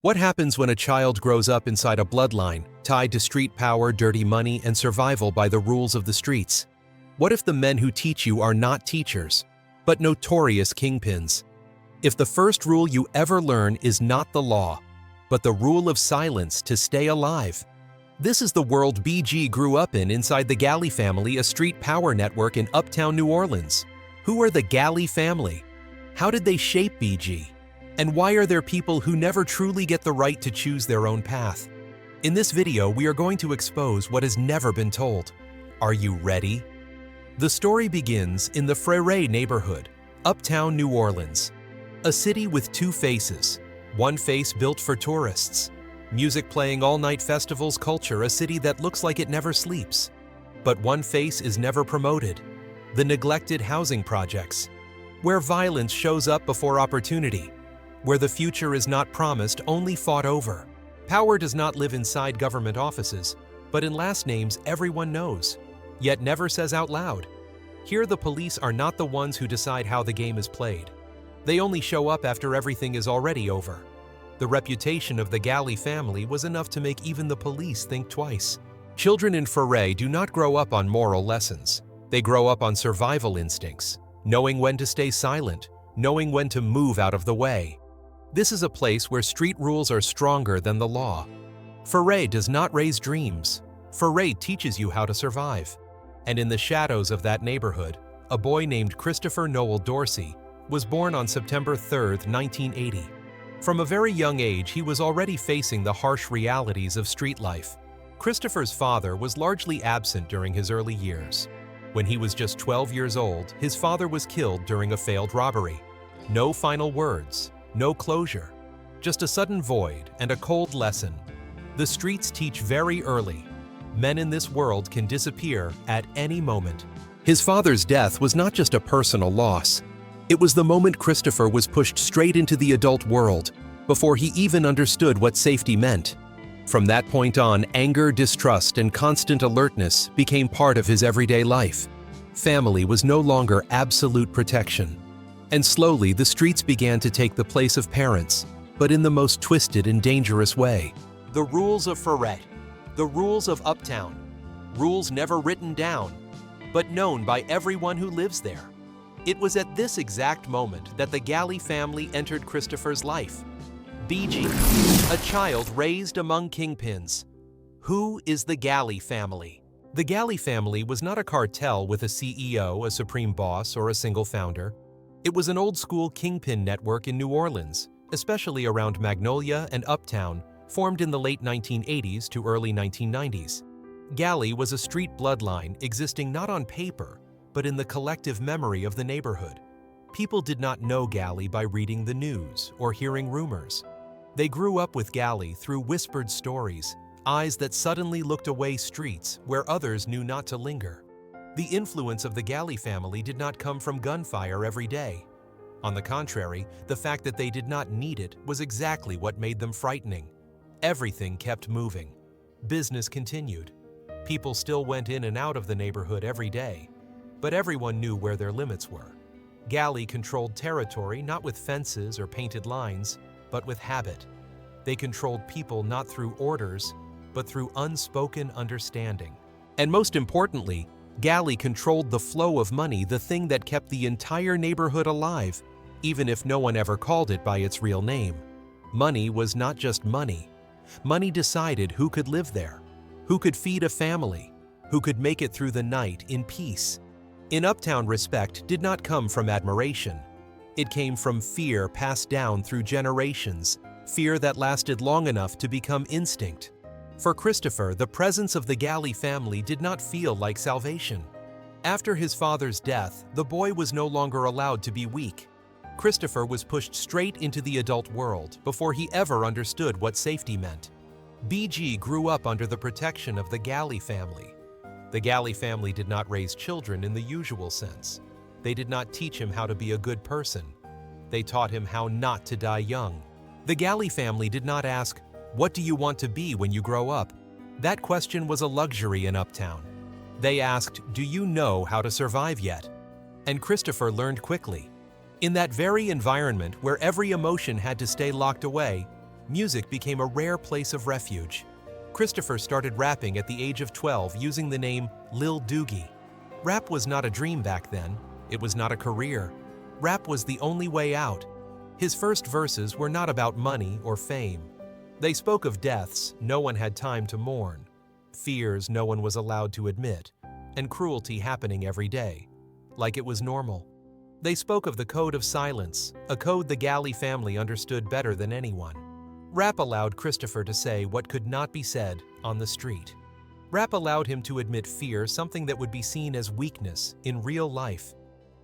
What happens when a child grows up inside a bloodline, tied to street power, dirty money, and survival by the rules of the streets? What if the men who teach you are not teachers, but notorious kingpins? If the first rule you ever learn is not the law, but the rule of silence to stay alive? This is the world BG grew up in inside the Galley family, a street power network in Uptown, New Orleans. Who are the Galley family? How did they shape BG? And why are there people who never truly get the right to choose their own path? In this video, we are going to expose what has never been told. Are you ready? The story begins in the Frere neighborhood, Uptown, New Orleans. A city with two faces. One face built for tourists. Music playing all-night festivals, culture, a city that looks like it never sleeps. But one face is never promoted. The neglected housing projects, where violence shows up before opportunity, where the future is not promised, only fought over. Power does not live inside government offices, but in last names everyone knows, yet never says out loud. Here the police are not the ones who decide how the game is played. They only show up after everything is already over. The reputation of the Galley family was enough to make even the police think twice. Children in Frere do not grow up on moral lessons. They grow up on survival instincts, knowing when to stay silent, knowing when to move out of the way. This is a place where street rules are stronger than the law. Frere does not raise dreams. Frere teaches you how to survive. And in the shadows of that neighborhood, a boy named Christopher Noel Dorsey was born on September 3, 1980. From a very young age, he was already facing the harsh realities of street life. Christopher's father was largely absent during his early years. When he was just 12 years old, his father was killed during a failed robbery. No final words. No closure, just a sudden void and a cold lesson. The streets teach very early. Men in this world can disappear at any moment. His father's death was not just a personal loss. It was the moment Christopher was pushed straight into the adult world, before he even understood what safety meant. From that point on, anger, distrust, and constant alertness became part of his everyday life. Family was no longer absolute protection. And slowly, the streets began to take the place of parents, but in the most twisted and dangerous way. The rules of Frere, the rules of Uptown, rules never written down, but known by everyone who lives there. It was at this exact moment that the Galley family entered Christopher's life. BG, a child raised among kingpins. Who is the Galley family? The Galley family was not a cartel with a CEO, a supreme boss, or a single founder. It was an old-school kingpin network in New Orleans, especially around Magnolia and Uptown, formed in the late 1980s to early 1990s. Galley was a street bloodline existing not on paper, but in the collective memory of the neighborhood. People did not know Galley by reading the news or hearing rumors. They grew up with Galley through whispered stories, eyes that suddenly looked away, streets where others knew not to linger. The influence of the Galley family did not come from gunfire every day. On the contrary, the fact that they did not need it was exactly what made them frightening. Everything kept moving. Business continued. People still went in and out of the neighborhood every day, but everyone knew where their limits were. Galley controlled territory not with fences or painted lines, but with habit. They controlled people not through orders, but through unspoken understanding. And most importantly, Galley controlled the flow of money, the thing that kept the entire neighborhood alive, even if no one ever called it by its real name. Money was not just money. Money decided who could live there, who could feed a family, who could make it through the night in peace. In Uptown, respect did not come from admiration. It came from fear passed down through generations, fear that lasted long enough to become instinct. For Christopher, the presence of the Galley family did not feel like salvation. After his father's death, the boy was no longer allowed to be weak. Christopher was pushed straight into the adult world before he ever understood what safety meant. BG grew up under the protection of the Galley family. The Galley family did not raise children in the usual sense. They did not teach him how to be a good person. They taught him how not to die young. The Galley family did not ask, "What do you want to be when you grow up?" That question was a luxury in Uptown. They asked, "Do you know how to survive yet?" And Christopher learned quickly. In that very environment where every emotion had to stay locked away, music became a rare place of refuge. Christopher started rapping at the age of 12 using the name Lil Doogie. Rap was not a dream back then. It was not a career. Rap was the only way out. His first verses were not about money or fame. They spoke of deaths no one had time to mourn, fears no one was allowed to admit, and cruelty happening every day, like it was normal. They spoke of the code of silence, a code the Galley family understood better than anyone. Rap allowed Christopher to say what could not be said on the street. Rap allowed him to admit fear, something that would be seen as weakness in real life.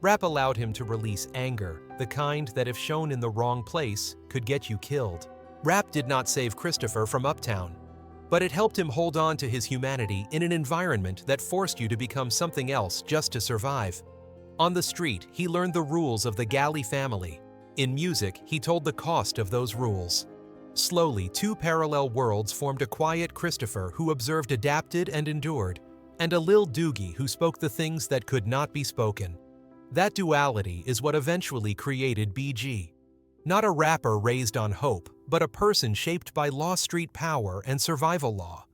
Rap allowed him to release anger, the kind that if shown in the wrong place could get you killed. Rap did not save Christopher from Uptown, but it helped him hold on to his humanity in an environment that forced you to become something else just to survive. On the street, he learned the rules of the Galley family. In music, he told the cost of those rules. Slowly, two parallel worlds formed a quiet Christopher who observed, adapted, and endured, and a Lil Doogie who spoke the things that could not be spoken. That duality is what eventually created BG. Not a rapper raised on hope, but a person shaped by Law Street power and survival law.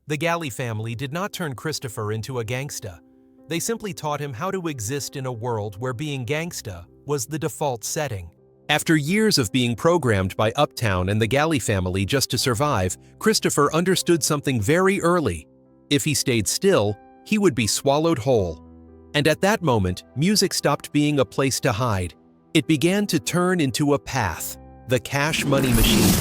The Galley family did not turn Christopher into a gangsta. They simply taught him how to exist in a world where being gangsta was the default setting. After years of being programmed by Uptown and the Galley family just to survive, Christopher understood something very early. If he stayed still, he would be swallowed whole. And at that moment, music stopped being a place to hide. It began to turn into a path, the cash money machine.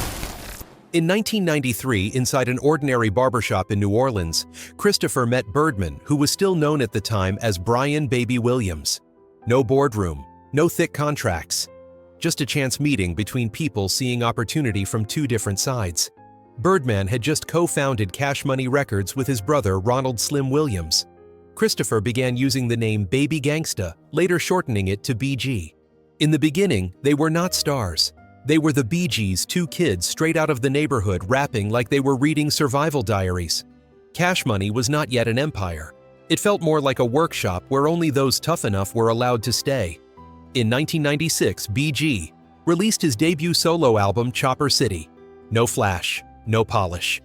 In 1993, inside an ordinary barbershop in New Orleans, Christopher met Birdman, who was still known at the time as Brian Baby Williams. No boardroom, no thick contracts. Just a chance meeting between people seeing opportunity from two different sides. Birdman had just co-founded Cash Money Records with his brother Ronald Slim Williams. Christopher began using the name Baby Gangsta, later shortening it to BG. In the beginning, they were not stars. They were the Bee Gees, two kids straight out of the neighborhood rapping like they were reading survival diaries. Cash Money was not yet an empire. It felt more like a workshop where only those tough enough were allowed to stay. In 1996, BG released his debut solo album Chopper City. No flash, no polish.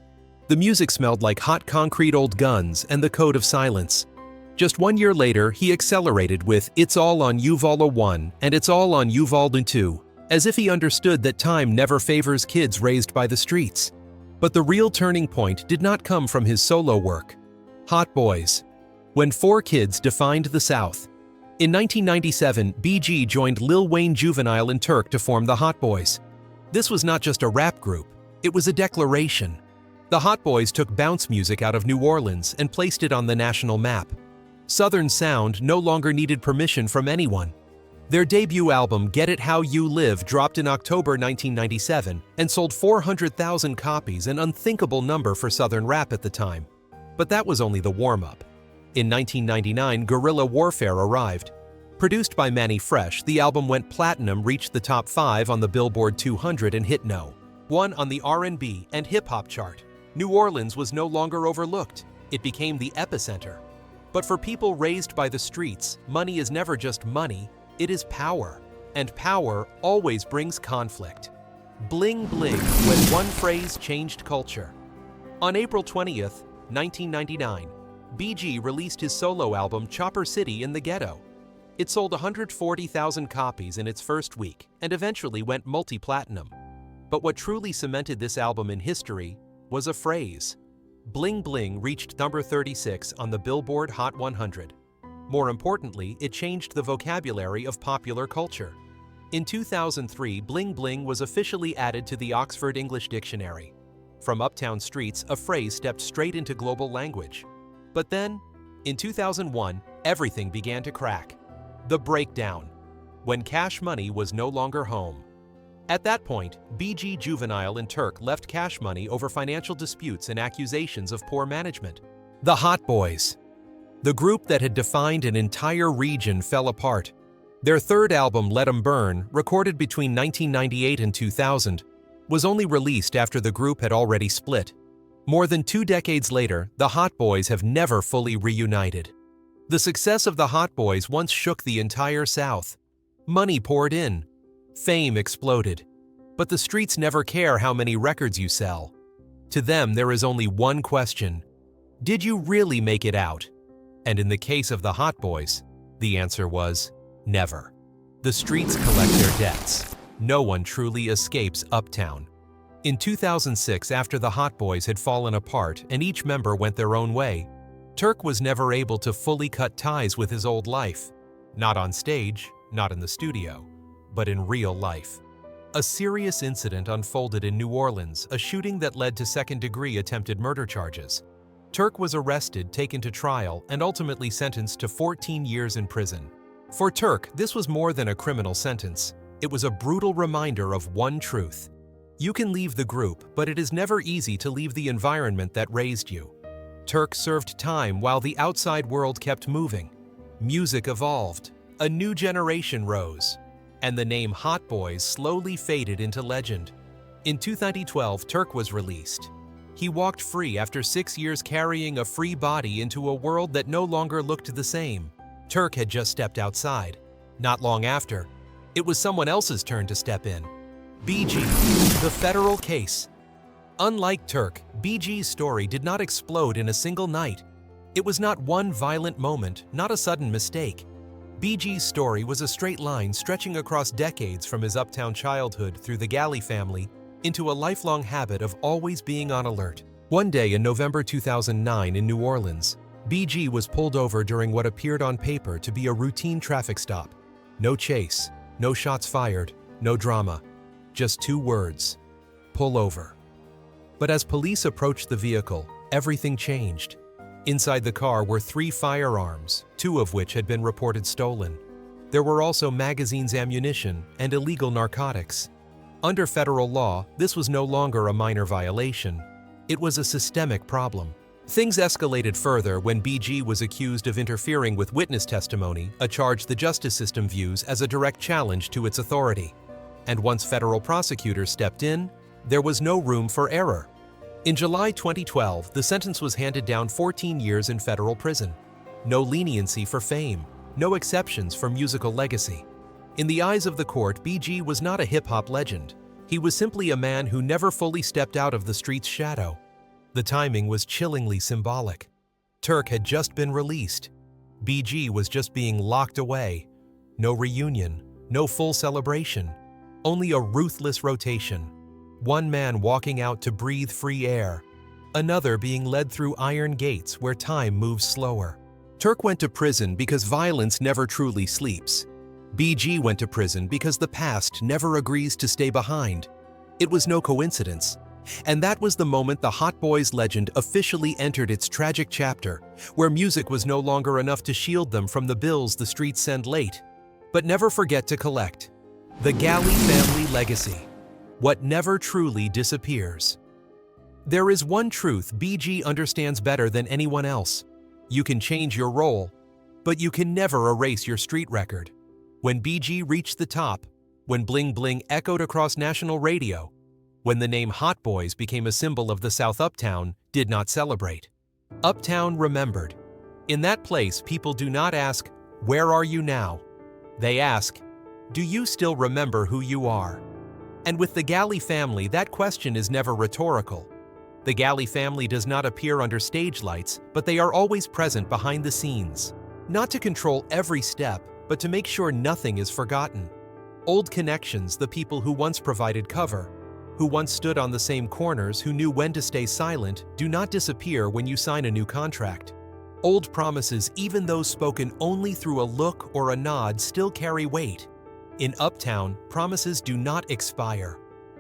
The music smelled like hot concrete, old guns, and the code of silence. Just 1 year later, he accelerated with It's All on Uvalde 1 and It's All on Uvalde 2, as if he understood that time never favors kids raised by the streets. But the real turning point did not come from his solo work. Hot Boys. When four kids defined the South. In 1997, BG joined Lil Wayne, Juvenile, and Turk to form the Hot Boys. This was not just a rap group, it was a declaration. The Hot Boys took bounce music out of New Orleans and placed it on the national map. Southern sound no longer needed permission from anyone. Their debut album, Get It How You Live, dropped in October 1997 and sold 400,000 copies, an unthinkable number for Southern rap at the time. But that was only the warm-up. In 1999, Guerrilla Warfare arrived. Produced by Manny Fresh, the album went platinum, reached the top 5 on the Billboard 200 and hit No. 1 on the R&B and hip-hop chart. New Orleans was no longer overlooked. It became the epicenter. But for people raised by the streets, money is never just money, it is power. And power always brings conflict. Bling bling when one phrase changed culture. On April 20th, 1999, BG released his solo album Chopper City in the Ghetto. It sold 140,000 copies in its first week and eventually went multi-platinum. But what truly cemented this album in history was a phrase. Bling Bling reached number 36 on the Billboard Hot 100. More importantly, it changed the vocabulary of popular culture. In 2003, Bling Bling was officially added to the Oxford English Dictionary. From Uptown streets, a phrase stepped straight into global language. But then, in 2001, everything began to crack. The breakdown. When Cash Money was no longer home. At that point, BG, Juvenile, and Turk left Cash Money over financial disputes and accusations of poor management. The Hot Boys. The group that had defined an entire region fell apart. Their third album, Let 'Em Burn, recorded between 1998 and 2000, was only released after the group had already split. More than 2 decades later, the Hot Boys have never fully reunited. The success of the Hot Boys once shook the entire South. Money poured in. Fame exploded. But the streets never care how many records you sell. To them, there is only one question: did you really make it out? And in the case of the Hot Boys, the answer was never. The streets collect their debts. No one truly escapes Uptown. In 2006, after the Hot Boys had fallen apart and each member went their own way, Turk was never able to fully cut ties with his old life. Not on stage, not in the studio, but in real life. A serious incident unfolded in New Orleans, a shooting that led to second-degree attempted murder charges. Turk was arrested, taken to trial, and ultimately sentenced to 14 years in prison. For Turk, this was more than a criminal sentence. It was a brutal reminder of one truth: you can leave the group, but it is never easy to leave the environment that raised you. Turk served time while the outside world kept moving. Music evolved, a new generation rose, and the name Hot Boys slowly faded into legend. In 2012, Turk was released. He walked free after 6 years carrying a free body into a world that no longer looked the same. Turk had just stepped outside. Not long after, it was someone else's turn to step in. BG, the federal case. Unlike Turk, BG's story did not explode in a single night. It was not one violent moment, not a sudden mistake. BG's story was a straight line stretching across decades from his Uptown childhood through the Galley family into a lifelong habit of always being on alert. One day in November 2009 in New Orleans, BG was pulled over during what appeared on paper to be a routine traffic stop. No chase, no shots fired, no drama. Just 2 words: pull over. But as police approached the vehicle, everything changed. Inside the car were 3 firearms, 2 of which had been reported stolen. There were also magazines, ammunition, and illegal narcotics. Under federal law, this was no longer a minor violation. It was a systemic problem. Things escalated further when BG was accused of interfering with witness testimony, a charge the justice system views as a direct challenge to its authority. And once federal prosecutors stepped in, there was no room for error. In July 2012, the sentence was handed down: 14 years in federal prison. No leniency for fame, no exceptions for musical legacy. In the eyes of the court, BG was not a hip-hop legend. He was simply a man who never fully stepped out of the street's shadow. The timing was chillingly symbolic. Turk had just been released. BG was just being locked away. No reunion, no full celebration, only a ruthless rotation. One man walking out to breathe free air, another being led through iron gates where time moves slower. Turk went to prison because violence never truly sleeps. BG went to prison because the past never agrees to stay behind. It was no coincidence. And that was the moment the Hot Boys legend officially entered its tragic chapter, where music was no longer enough to shield them from the bills the streets send late. But never forget to collect. The Galley family legacy. What never truly disappears. There is one truth BG understands better than anyone else. You can change your role, but you can never erase your street record. When BG reached the top, when Bling Bling echoed across national radio, when the name Hot Boys became a symbol of the South, Uptown did not celebrate. Uptown remembered. In that place, people do not ask, "Where are you now?" They ask, "Do you still remember who you are?" And with the Galley family, that question is never rhetorical. The Galley family does not appear under stage lights, but they are always present behind the scenes. Not to control every step, but to make sure nothing is forgotten. Old connections, the people who once provided cover, who once stood on the same corners, who knew when to stay silent, do not disappear when you sign a new contract. Old promises, even those spoken only through a look or a nod, still carry weight. In Uptown, promises do not expire.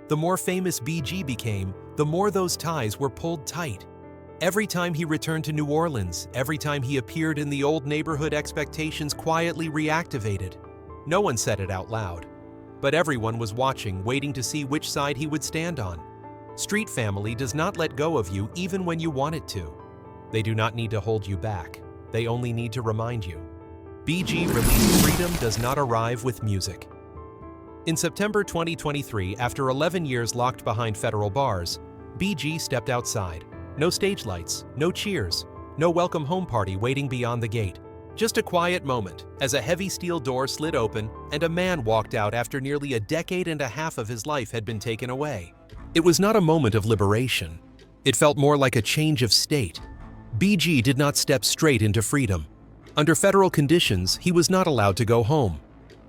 The more famous BG became, the more those ties were pulled tight. Every time he returned to New Orleans, every time he appeared in the old neighborhood, expectations quietly reactivated. No one said it out loud, but everyone was watching, waiting to see which side he would stand on. Street family does not let go of you even when you want it to. They do not need to hold you back. They only need to remind you. BG released Freedom Does Not Arrive with Music. In September 2023, after 11 years locked behind federal bars, BG stepped outside. No stage lights, no cheers, no welcome home party waiting beyond the gate. Just a quiet moment as a heavy steel door slid open and a man walked out after nearly a decade and a half of his life had been taken away. It was not a moment of liberation. It felt more like a change of state. BG did not step straight into freedom. Under federal conditions, he was not allowed to go home,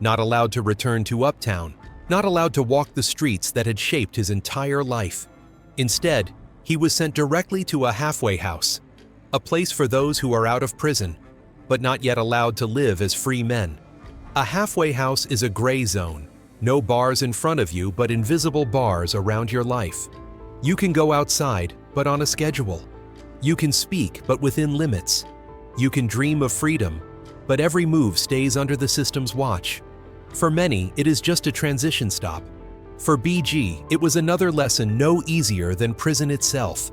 not allowed to return to Uptown, not allowed to walk the streets that had shaped his entire life. Instead, he was sent directly to a halfway house, a place for those who are out of prison, but not yet allowed to live as free men. A halfway house is a gray zone. No bars in front of you, but invisible bars around your life. You can go outside, but on a schedule. You can speak, but within limits. You can dream of freedom, but every move stays under the system's watch. For many, it is just a transition stop. For BG, it was another lesson no easier than prison itself.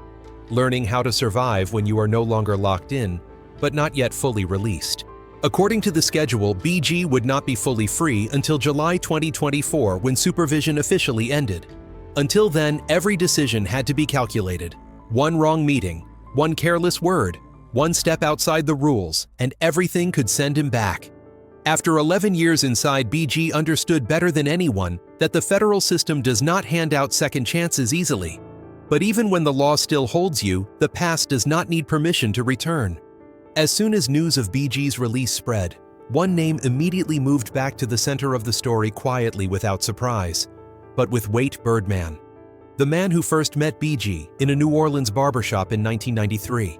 Learning how to survive when you are no longer locked in, but not yet fully released. According to the schedule, BG would not be fully free until July 2024 when supervision officially ended. Until then, every decision had to be calculated. One wrong meeting, one careless word, one step outside the rules, and everything could send him back. After 11 years inside, BG understood better than anyone that the federal system does not hand out second chances easily. But even when the law still holds you, the past does not need permission to return. As soon as news of BG's release spread, one name immediately moved back to the center of the story quietly without surprise, but with weight: Birdman. The man who first met BG in a New Orleans barbershop in 1993.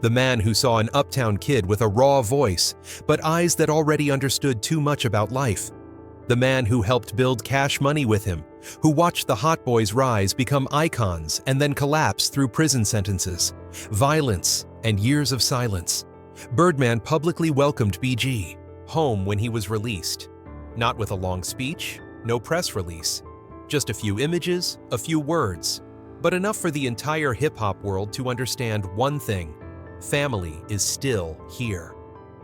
The man who saw an uptown kid with a raw voice, but eyes that already understood too much about life. The man who helped build Cash Money with him, who watched the Hot Boys rise, become icons, and then collapse through prison sentences, violence, and years of silence. Birdman publicly welcomed BG home when he was released. Not with a long speech, no press release. Just a few images, a few words, but enough for the entire hip-hop world to understand one thing: family is still here.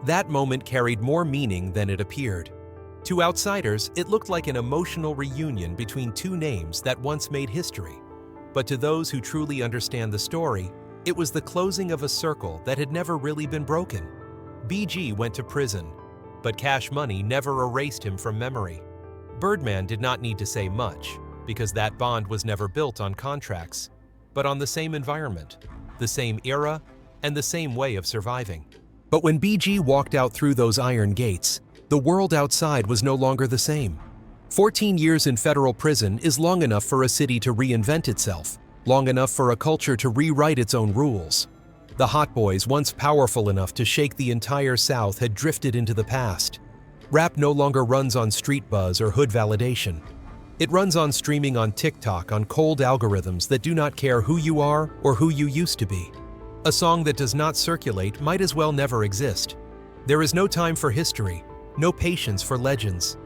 That moment carried more meaning than it appeared. To outsiders, it looked like an emotional reunion between two names that once made history. But to those who truly understand the story, it was the closing of a circle that had never really been broken. BG went to prison, but Cash Money never erased him from memory. Birdman did not need to say much, because that bond was never built on contracts, but on the same environment, the same era, and the same way of surviving. But when BG walked out through those iron gates, the world outside was no longer the same. 14 years in federal prison is long enough for a city to reinvent itself, long enough for a culture to rewrite its own rules. The Hot Boys, once powerful enough to shake the entire South, had drifted into the past. Rap no longer runs on street buzz or hood validation. It runs on streaming on TikTok, on cold algorithms that do not care who you are or who you used to be. A song that does not circulate might as well never exist. There is no time for history, no patience for legends.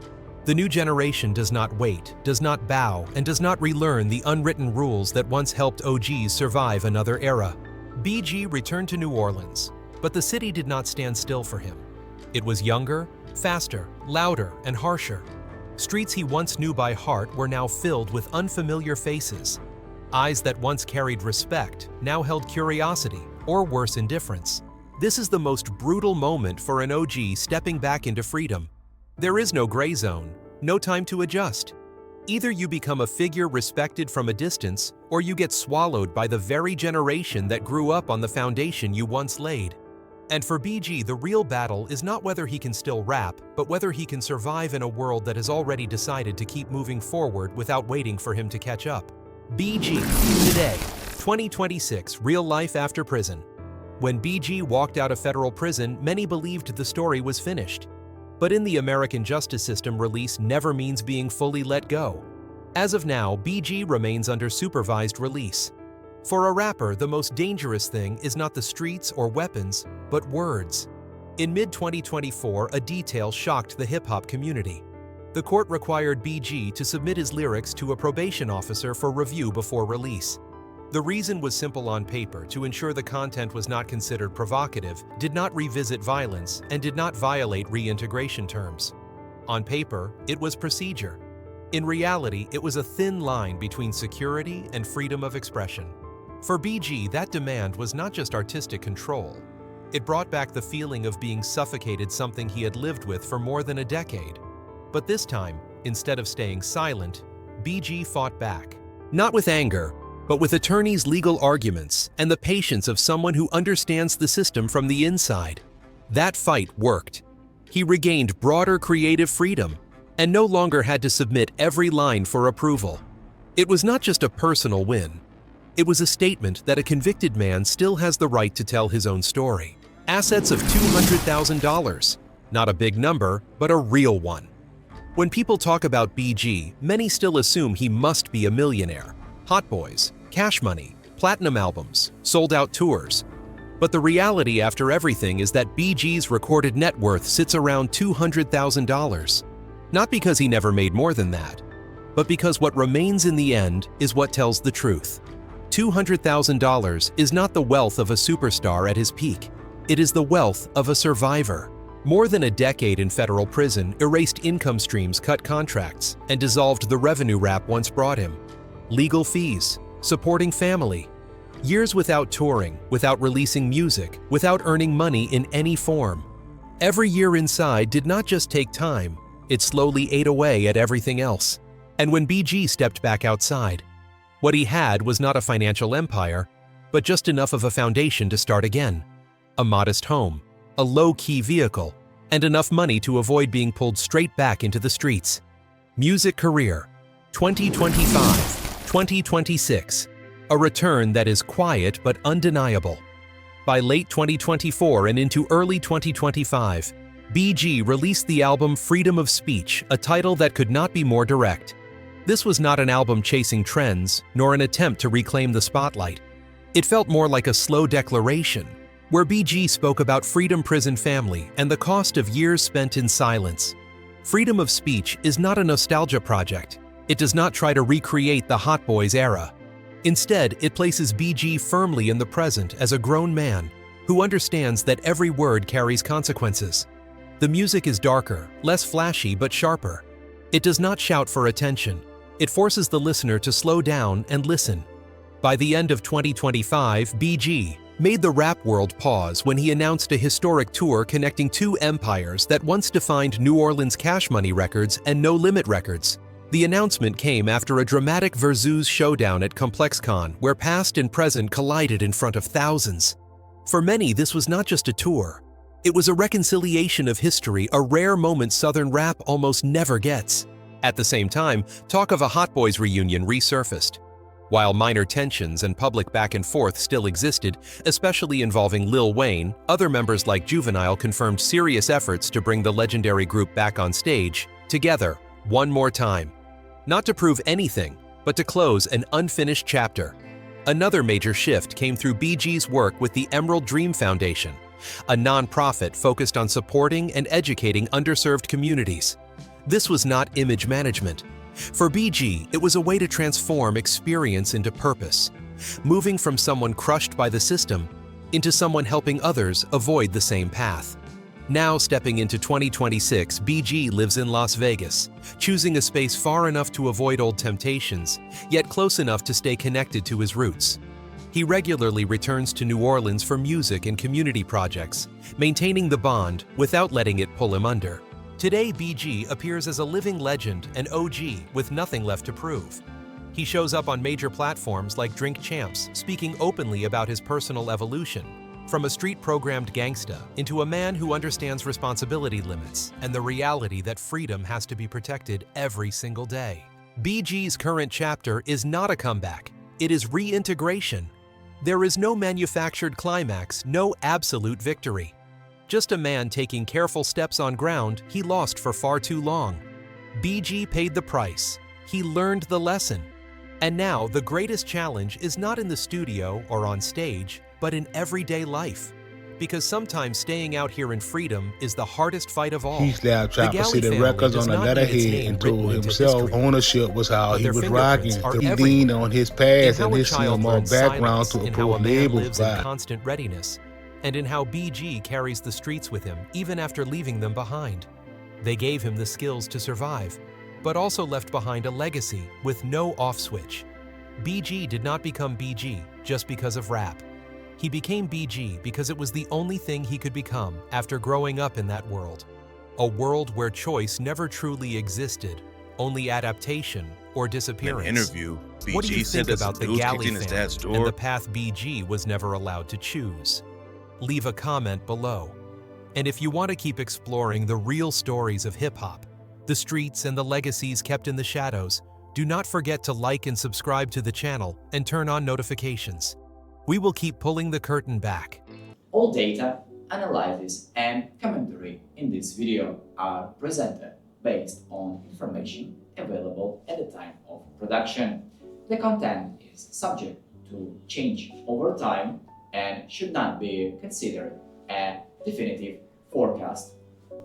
The new generation does not wait, does not bow, and does not relearn the unwritten rules that once helped OGs survive another era. BG returned to New Orleans, but the city did not stand still for him. It was younger, faster, louder, and harsher. Streets he once knew by heart were now filled with unfamiliar faces. Eyes that once carried respect now held curiosity, or worse, indifference. This is the most brutal moment for an OG stepping back into freedom. There is no gray zone, no time to adjust. Either you become a figure respected from a distance, or you get swallowed by the very generation that grew up on the foundation you once laid. And for BG, the real battle is not whether he can still rap, but whether he can survive in a world that has already decided to keep moving forward without waiting for him to catch up. BG, today, 2026, real life after prison. When BG walked out of federal prison, many believed the story was finished. But in the American justice system, release never means being fully let go. As of now, BG remains under supervised release. For a rapper, the most dangerous thing is not the streets or weapons, but words. In mid-2024, a detail shocked the hip-hop community. The court required BG to submit his lyrics to a probation officer for review before release. The reason was simple on paper: to ensure the content was not considered provocative, did not revisit violence, and did not violate reintegration terms. On paper, it was procedure. In reality, it was a thin line between security and freedom of expression. For BG, that demand was not just artistic control. It brought back the feeling of being suffocated, something he had lived with for more than a decade. But this time, instead of staying silent, BG fought back. Not with anger, but with attorneys' legal arguments and the patience of someone who understands the system from the inside. That fight worked. He regained broader creative freedom and no longer had to submit every line for approval. It was not just a personal win. It was a statement that a convicted man still has the right to tell his own story. Assets of $200,000. Not a big number, but a real one. When people talk about BG, many still assume he must be a millionaire. Hot boys, cash money, platinum albums, sold-out tours. But the reality after everything is that BG's recorded net worth sits around $200,000. Not because he never made more than that, but because what remains in the end is what tells the truth. $200,000 is not the wealth of a superstar at his peak. It is the wealth of a survivor. More than a decade in federal prison erased income streams, cut contracts, and dissolved the revenue rap once brought him. Legal fees, supporting family. Years without touring, without releasing music, without earning money in any form. Every year inside did not just take time, it slowly ate away at everything else. And when BG stepped back outside, what he had was not a financial empire, but just enough of a foundation to start again. A modest home, a low-key vehicle, and enough money to avoid being pulled straight back into the streets. Music career, 2025, 2026. A return that is quiet but undeniable. By late 2024 and into early 2025, BG released the album Freedom of Speech, a title that could not be more direct. This was not an album chasing trends, nor an attempt to reclaim the spotlight. It felt more like a slow declaration, where BG spoke about freedom, prison, family, and the cost of years spent in silence. Freedom of Speech is not a nostalgia project. It does not try to recreate the Hot Boys era. Instead, it places BG firmly in the present as a grown man who understands that every word carries consequences. The music is darker, less flashy, but sharper. It does not shout for attention. It forces the listener to slow down and listen. By the end of 2025, BG made the rap world pause when he announced a historic tour connecting two empires that once defined New Orleans Cash Money Records and No Limit Records. The announcement came after a dramatic Versus showdown at ComplexCon, where past and present collided in front of thousands. For many, this was not just a tour. It was a reconciliation of history, a rare moment Southern rap almost never gets. At the same time, talk of a Hot Boys reunion resurfaced. While minor tensions and public back and forth still existed, especially involving Lil Wayne, other members like Juvenile confirmed serious efforts to bring the legendary group back on stage, together, one more time. Not to prove anything, but to close an unfinished chapter. Another major shift came through BG's work with the Emerald Dream Foundation, a nonprofit focused on supporting and educating underserved communities. This was not image management. For BG, it was a way to transform experience into purpose, moving from someone crushed by the system into someone helping others avoid the same path. Now stepping into 2026, BG lives in Las Vegas, choosing a space far enough to avoid old temptations, yet close enough to stay connected to his roots. He regularly returns to New Orleans for music and community projects, maintaining the bond without letting it pull him under. Today, BG appears as a living legend, an OG with nothing left to prove. He shows up on major platforms like Drink Champs, speaking openly about his personal evolution, from a street-programmed gangsta into a man who understands responsibility limits and the reality that freedom has to be protected every single day. BG's current chapter is not a comeback, it is reintegration. There is no manufactured climax, no absolute victory. Just a man taking careful steps on ground he lost for far too long. BG paid the price. He learned the lesson. And now the greatest challenge is not in the studio or on stage, but in everyday life. Because sometimes staying out here in freedom is the hardest fight of all. He slapped Chopper City Records on the letterhead and told himself ownership was how he was rocking. He leaned on his past and his more background to approve labels by constant readiness, and in how BG carries the streets with him even after leaving them behind. They gave him the skills to survive, but also left behind a legacy with no off switch. BG did not become BG just because of rap. He became BG because it was the only thing he could become after growing up in that world. A world where choice never truly existed, only adaptation or disappearance. In an interview, What do you BG said think that about some the dudes Galley kicked in his family dad's and door. the path BG was never allowed to choose? Leave a comment below. And if you want to keep exploring the real stories of hip-hop, the streets and the legacies kept in the shadows, do not forget to like and subscribe to the channel and turn on notifications. We will keep pulling the curtain back. All data, analysis, and commentary in this video are presented based on information available at the time of production. The content is subject to change over time and should not be considered a definitive forecast.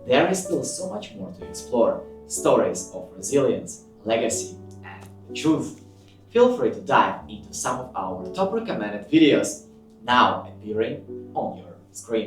There is still so much more to explore: stories of resilience, legacy, and the truth. Feel free to dive into some of our top recommended videos now appearing on your screen.